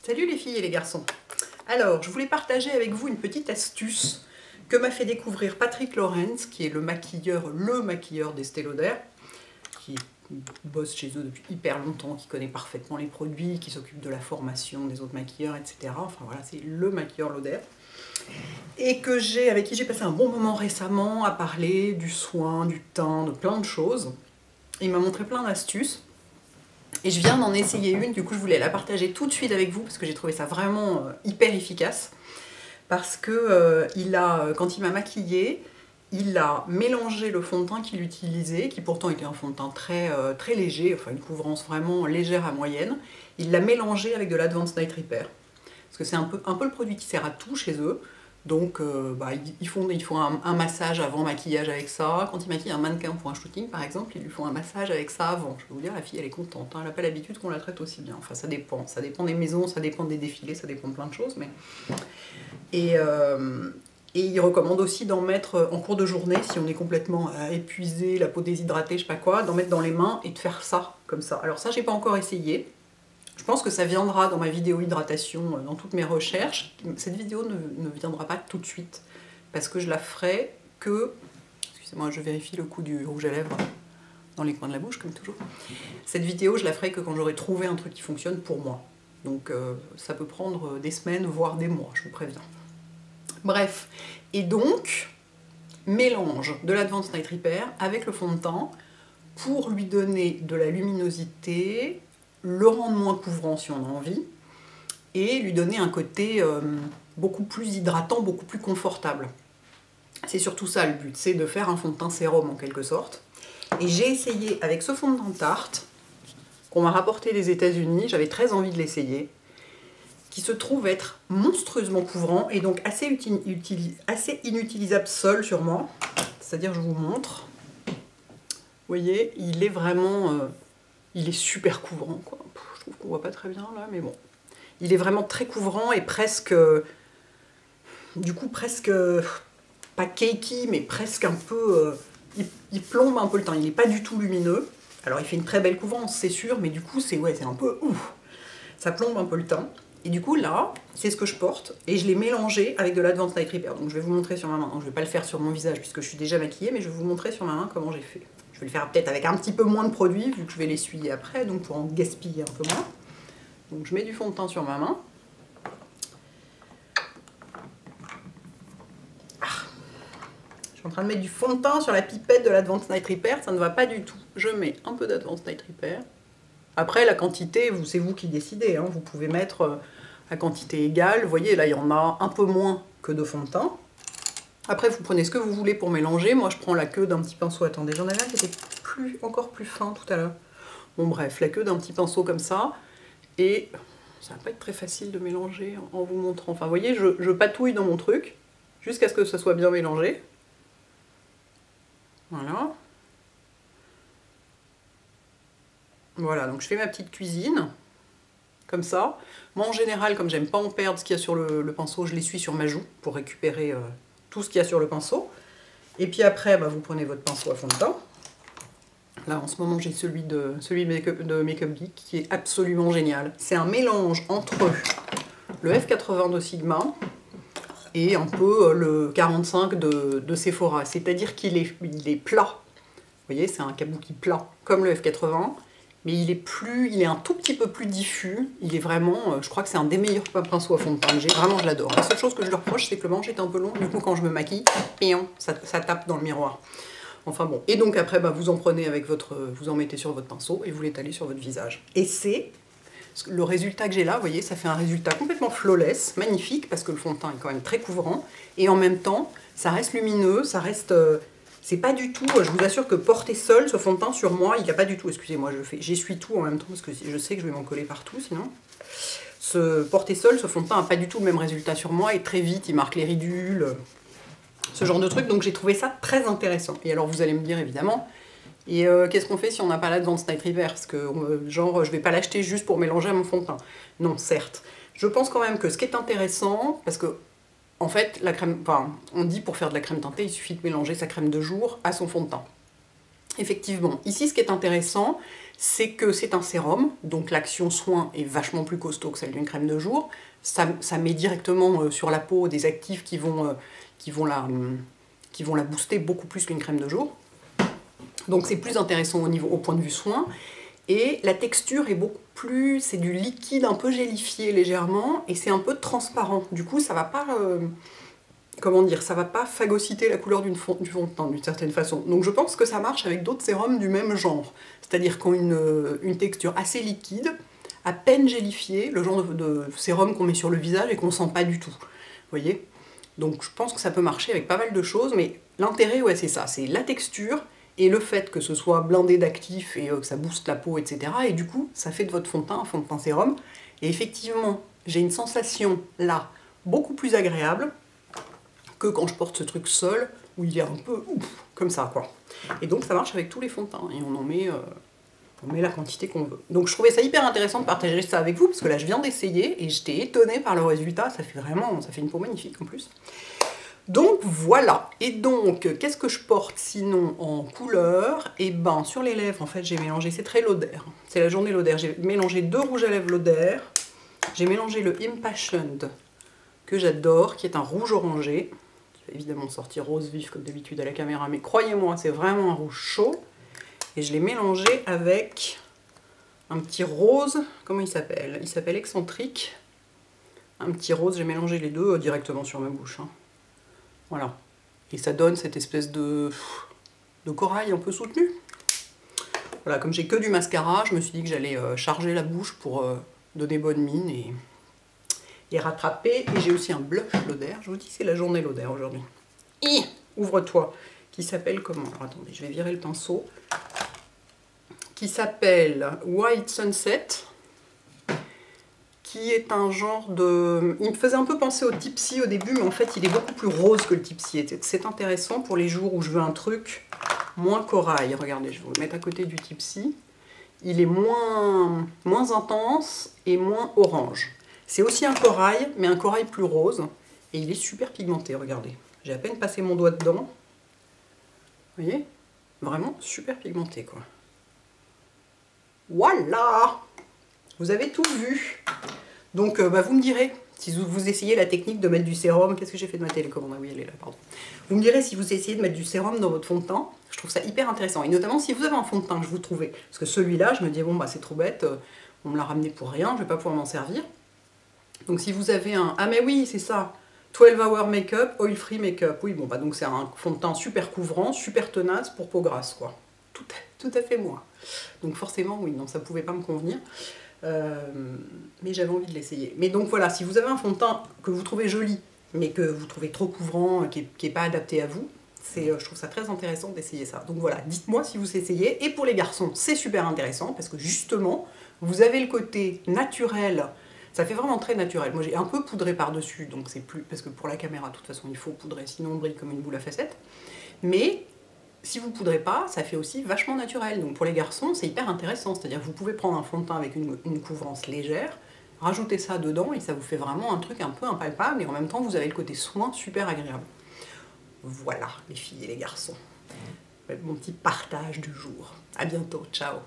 Salut les filles et les garçons. Alors, je voulais partager avec vous une petite astuce que m'a fait découvrir Patrick Lawrence, qui est le maquilleur d'Estée Lauder, qui bosse chez eux depuis hyper longtemps, qui connaît parfaitement les produits, qui s'occupe de la formation des autres maquilleurs, etc. Enfin voilà, c'est le maquilleur Lauder. Et avec qui j'ai passé un bon moment récemment à parler du soin, du teint, de plein de choses. Il m'a montré plein d'astuces. Et je viens d'en essayer une, du coup je voulais la partager tout de suite avec vous parce que j'ai trouvé ça vraiment hyper efficace. Parce que quand il m'a maquillée, il a mélangé le fond de teint qu'il utilisait, qui pourtant était un fond de teint très léger, enfin une couvrance vraiment légère à moyenne. Il l'a mélangé avec de l'Advanced Night Repair. Parce que c'est un peu le produit qui sert à tout chez eux. Donc ils font un massage avant maquillage avec ça. Quand ils maquillent un mannequin pour un shooting par exemple, ils lui font un massage avec ça avant. Je vais vous dire, la fille elle est contente, hein. Elle n'a pas l'habitude qu'on la traite aussi bien. Enfin ça dépend des maisons, ça dépend des défilés, ça dépend de plein de choses. Et il recommande aussi d'en mettre en cours de journée, si on est complètement épuisé, la peau déshydratée, je sais pas quoi, d'en mettre dans les mains et de faire ça, comme ça. Alors ça j'ai pas encore essayé. Je pense que ça viendra dans ma vidéo hydratation, dans toutes mes recherches. Cette vidéo ne viendra pas tout de suite, parce que je la ferai que... Excusez-moi, je vérifie le coup du rouge à lèvres dans les coins de la bouche, comme toujours. Cette vidéo, je la ferai que quand j'aurai trouvé un truc qui fonctionne pour moi. Donc ça peut prendre des semaines, voire des mois, je vous préviens. Bref, et donc, mélange de l'Advanced Night Repair avec le fond de teint pour lui donner de la luminosité, le rendre moins couvrant si on a envie, et lui donner un côté beaucoup plus hydratant, beaucoup plus confortable. C'est surtout ça le but, c'est de faire un fond de teint sérum en quelque sorte. Et j'ai essayé avec ce fond de teint Tarte, qu'on m'a rapporté des États-Unis, j'avais très envie de l'essayer, qui se trouve être monstrueusement couvrant et donc assez inutilisable seul sur moi. C'est-à-dire, je vous montre, vous voyez, il est vraiment... il est super couvrant, quoi. Je trouve qu'on voit pas très bien là, mais bon. Il est vraiment très couvrant et presque... du coup, presque... pas cakey, mais presque un peu... il plombe un peu le teint. Il n'est pas du tout lumineux. Alors, il fait une très belle couvrance, c'est sûr, mais du coup, c'est un peu... ouf. Ça plombe un peu le teint. Et du coup, là, c'est ce que je porte. Et je l'ai mélangé avec de l'Advanced Night Repair. Donc, je vais vous montrer sur ma main. Donc, je vais pas le faire sur mon visage, puisque je suis déjà maquillée, mais je vais vous montrer sur ma main comment j'ai fait. Je vais le faire peut-être avec un petit peu moins de produit, vu que je vais l'essuyer après, donc pour en gaspiller un peu moins. Donc je mets du fond de teint sur ma main. Je suis en train de mettre du fond de teint sur la pipette de l'Advanced Night Repair, ça ne va pas du tout. Je mets un peu d'Advanced Night Repair. Après, la quantité, c'est vous qui décidez, hein. Vous pouvez mettre la quantité égale. Vous voyez, là, il y en a un peu moins que de fond de teint. Après, vous prenez ce que vous voulez pour mélanger. Moi, je prends la queue d'un petit pinceau. Attendez, j'en avais un qui était encore plus fin tout à l'heure. Bon, bref, la queue d'un petit pinceau comme ça. Et ça va pas être très facile de mélanger en vous montrant. Enfin, vous voyez, je patouille dans mon truc jusqu'à ce que ça soit bien mélangé. Voilà. Voilà, donc je fais ma petite cuisine. Comme ça. Moi, en général, comme j'aime pas en perdre ce qu'il y a sur le pinceau, je l'essuie sur ma joue pour récupérer tout ce qu'il y a sur le pinceau. Et puis après, vous prenez votre pinceau à fond de teint. Là, en ce moment, j'ai celui de Makeup Geek qui est absolument génial. C'est un mélange entre le F80 de Sigma et un peu le 45 de Sephora. C'est-à-dire qu'il est plat. Vous voyez, c'est un kabuki plat, comme le F80. Mais il est un tout petit peu plus diffus. Il est vraiment, je crois que c'est un des meilleurs pinceaux à fond de teint. Vraiment, je l'adore. La seule chose que je lui reproche, c'est que le manche est un peu long. Du coup, quand je me maquille, ça tape dans le miroir. Enfin bon. Et donc après, vous en prenez avec vous en mettez sur votre pinceau et vous l'étalez sur votre visage. Et c'est le résultat que j'ai là. Vous voyez, ça fait un résultat complètement flawless, magnifique, parce que le fond de teint est quand même très couvrant. Et en même temps, ça reste lumineux, ça reste... c'est pas du tout, je vous assure que porter seul ce fond de teint sur moi, il n'y a pas du tout, excusez-moi, j'essuie tout en même temps parce que je sais que je vais m'en coller partout sinon. Porter seul, ce fond de teint n'a pas du tout le même résultat sur moi et très vite il marque les ridules, ce genre de truc, donc j'ai trouvé ça très intéressant. Et alors vous allez me dire évidemment, et qu'est-ce qu'on fait si on n'a pas l'Advanced Night Repair? Parce que genre je vais pas l'acheter juste pour mélanger à mon fond de teint. Non, certes. Je pense quand même que ce qui est intéressant, parce que en fait, la crème, on dit pour faire de la crème teintée, il suffit de mélanger sa crème de jour à son fond de teint. Effectivement, ici ce qui est intéressant, c'est que c'est un sérum, donc l'action soin est vachement plus costaud que celle d'une crème de jour. Ça met directement sur la peau des actifs qui vont la booster beaucoup plus qu'une crème de jour. Donc c'est plus intéressant au point de vue soin. Et la texture est beaucoup plus... c'est du liquide un peu gélifié légèrement, et c'est un peu transparent. Du coup, ça va pas... comment dire, ça va pas phagocyter la couleur du fond de teint d'une certaine façon. Donc je pense que ça marche avec d'autres sérums du même genre. C'est-à-dire qu'ont une texture assez liquide, à peine gélifiée, le genre de sérum qu'on met sur le visage et qu'on sent pas du tout. Vous voyez? Donc je pense que ça peut marcher avec pas mal de choses, mais l'intérêt, ouais, c'est ça, c'est la texture et le fait que ce soit blindé d'actifs et que ça booste la peau, etc. Et du coup, ça fait de votre fond de teint un fond de teint sérum. Et effectivement, j'ai une sensation là beaucoup plus agréable que quand je porte ce truc seul, où il est un peu comme ça, quoi. Et donc ça marche avec tous les fonds de teint, et on met la quantité qu'on veut. Donc je trouvais ça hyper intéressant de partager ça avec vous, parce que là je viens d'essayer, et j'étais étonnée par le résultat, ça fait une peau magnifique en plus. Donc voilà, et donc qu'est-ce que je porte sinon en couleur? Et ben sur les lèvres, en fait j'ai mélangé, c'est très Lauder, c'est la journée Lauder, j'ai mélangé 2 rouges à lèvres Lauder, j'ai mélangé le Impassioned, que j'adore, qui est un rouge orangé. Je vais évidemment sortir rose vif comme d'habitude à la caméra, mais croyez-moi, c'est vraiment un rouge chaud. Et je l'ai mélangé avec un petit rose, comment il s'appelle? Il s'appelle Excentrique. Un petit rose, j'ai mélangé les deux directement sur ma bouche. Hein. Voilà. Et ça donne cette espèce de corail un peu soutenu. Voilà, comme j'ai que du mascara, je me suis dit que j'allais charger la bouche pour donner bonne mine et rattraper. Et j'ai aussi un blush Lauder. Je vous dis, c'est la journée Lauder aujourd'hui. Ouvre-toi. Qui s'appelle comment? Alors attendez, je vais virer le pinceau. Qui s'appelle White Sunset. Qui est un genre de... Il me faisait un peu penser au Tipsy au début, mais en fait, il est beaucoup plus rose que le Tipsy. C'est intéressant pour les jours où je veux un truc moins corail. Regardez, je vais vous le mettre à côté du Tipsy. Il est moins intense et moins orange. C'est aussi un corail, mais un corail plus rose. Et il est super pigmenté, regardez. J'ai à peine passé mon doigt dedans. Vous voyez? Vraiment super pigmenté, quoi. Voilà! Vous avez tout vu. Donc, vous me direz, si vous essayez la technique de mettre du sérum... Qu'est-ce que j'ai fait de ma télécommande? Ah oui, elle est là, pardon. Vous me direz si vous essayez de mettre du sérum dans votre fond de teint. Je trouve ça hyper intéressant. Et notamment si vous avez un fond de teint que je vous trouvez. Parce que celui-là, je me dis, bon, bah c'est trop bête, on me l'a ramené pour rien, je vais pas pouvoir m'en servir. Donc si vous avez un... Ah mais oui, c'est ça, 12 Hour Makeup, Oil Free Makeup. Oui, bon, bah donc c'est un fond de teint super couvrant, super tenace pour peau grasse, quoi. Tout à fait moi. Donc forcément, oui, non, ça pouvait pas me convenir. Mais j'avais envie de l'essayer. Mais donc voilà, si vous avez un fond de teint que vous trouvez joli, mais que vous trouvez trop couvrant, qui est pas adapté à vous, je trouve ça très intéressant d'essayer ça. Donc voilà, dites-moi si vous essayez. Et pour les garçons, c'est super intéressant, parce que justement, vous avez le côté naturel. Ça fait vraiment très naturel. Moi j'ai un peu poudré par-dessus, donc c'est plus... Parce que pour la caméra, de toute façon, il faut poudrer, sinon on brille comme une boule à facettes. Mais si vous ne poudrez pas, ça fait aussi vachement naturel. Donc pour les garçons, c'est hyper intéressant. C'est-à-dire que vous pouvez prendre un fond de teint avec une couvrance légère, rajouter ça dedans, et ça vous fait vraiment un truc un peu impalpable, et en même temps, vous avez le côté soin super agréable. Voilà, les filles et les garçons. Mon petit partage du jour. À bientôt, ciao!